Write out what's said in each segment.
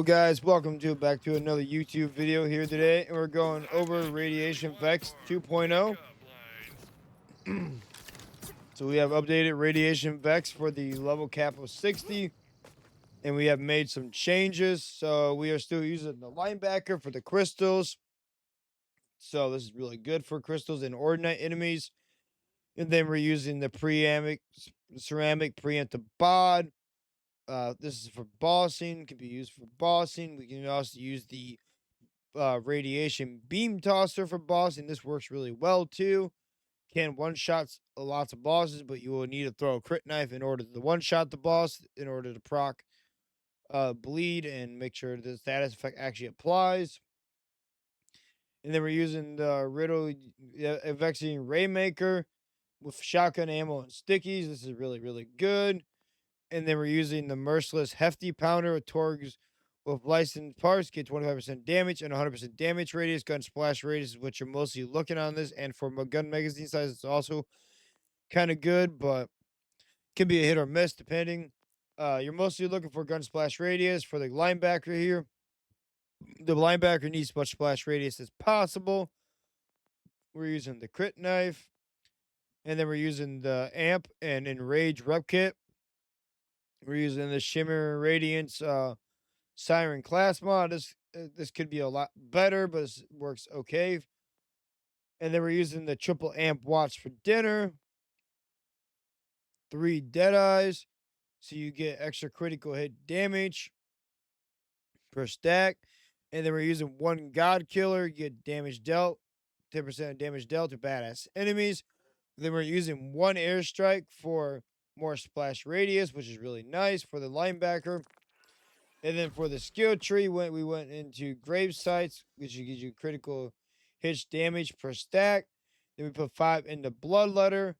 Hello guys, welcome back to another YouTube video here today, and we're going over Radiation Vex 2.0. So we have updated Radiation Vex for the level cap of 60, and we have made some changes. So we are still using the linebacker for the crystals. So this is really good for crystals and ordinate enemies. And then we're using the ceramic preemptive bod. This is for bossing, can be used for bossing. We can also use the radiation beam tosser for bossing. This works really well too. Can one shot lots of bosses, but you will need to throw a crit knife in order to one shot the boss in order to proc bleed and make sure the status effect actually applies. And then we're using the Riddle Vexian Raymaker with shotgun ammo and stickies. This is really good. And then we're using the Merciless Hefty Pounder with Torgs with licensed parts, get 25% damage and 100% damage radius. Gun splash radius is what you're mostly looking on this. And for gun magazine size, it's also kind of good, but can be a hit or miss depending. You're mostly looking for gun splash radius for the linebacker here. The linebacker needs as much splash radius as possible. We're using the crit knife. And then we're using the amp and enrage rep kit. We're using the Shimmer Radiance Siren class mod. This could be a lot better, but it works okay. And then we're using the triple amp watch for dinner. 3 dead eyes, so you get extra critical hit damage per stack. And then we're using 1 god killer, you get damage dealt, 10% damage dealt to badass enemies. Then we're using 1 airstrike for more splash radius, which is really nice for the linebacker. And then for the skill tree, we went into grave sites, which gives you critical hit damage per stack. Then we put 5 into bloodletter,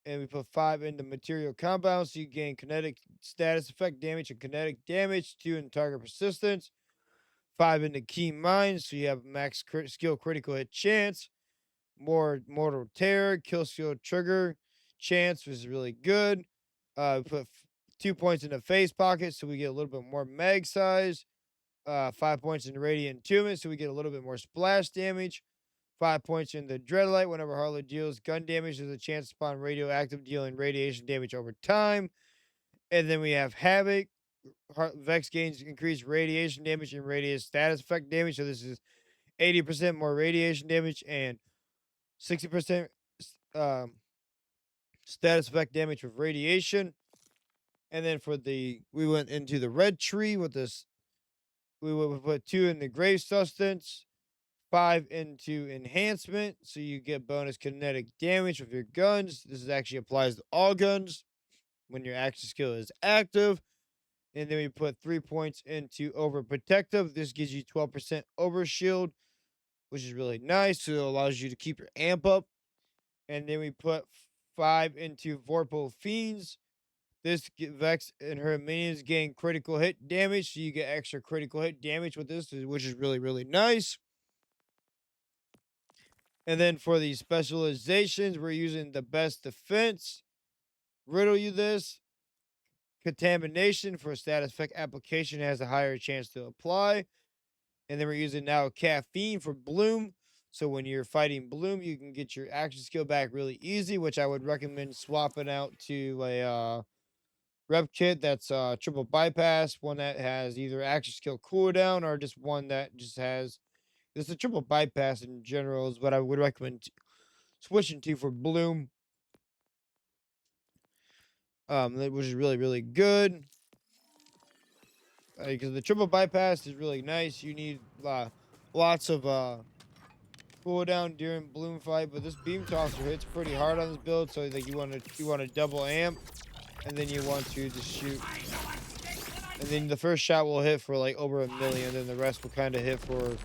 and we put 5 into material compounds, so you gain kinetic status effect damage and kinetic damage, 2 in target persistence, 5 into keen mines, so you have max skill critical hit chance, more mortal terror, kill skill trigger chance, which is really good. We put 2 points in the face pocket, so we get a little bit more mag size. 5 points in the radiant entombment, so we get a little bit more splash damage. 5 points in the dreadlight. Whenever Harlow deals gun damage, there's a chance upon radioactive dealing radiation damage over time. And then we have havoc. Vex gains increased radiation damage and radius status effect damage. So this is 80% more radiation damage and 60% status effect damage with radiation. And then we went into the red tree with this. We would put 2 in the grave sustenance, 5 into enhancement, so you get bonus kinetic damage with your guns. This actually applies to all guns when your action skill is active. And then we put 3 points into overprotective. This gives you 12% overshield, which is really nice. So it allows you to keep your amp up. And then we put 5 into Vorpal Fiends. This Vex and her minions gain critical hit damage, so you get extra critical hit damage with this, which is really nice. And then for the specializations, we're using the best defense. Riddle you this. Contamination for status effect application has a higher chance to apply. And then we're using now caffeine for bloom. So when you're fighting bloom, you can get your action skill back really easy, which I would recommend swapping out to a rep kit that's triple bypass, one that has either action skill cooldown or just one that just has. It's a triple bypass in general is what I would recommend switching to for bloom. Which is really good. Because the triple bypass is really nice. You need lots of cooldown during bloom fight, but this beam tosser hits pretty hard on this build, so like you want to double amp, and then you want to just shoot, and then the first shot will hit for like over 1 million, and then the rest will kind of hit for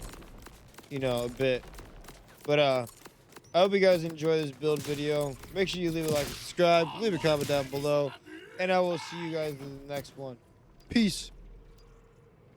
a bit. But I hope you guys enjoy this build video. Make sure you leave a like and subscribe, leave a comment down below, and I will see you guys in the next one. Peace.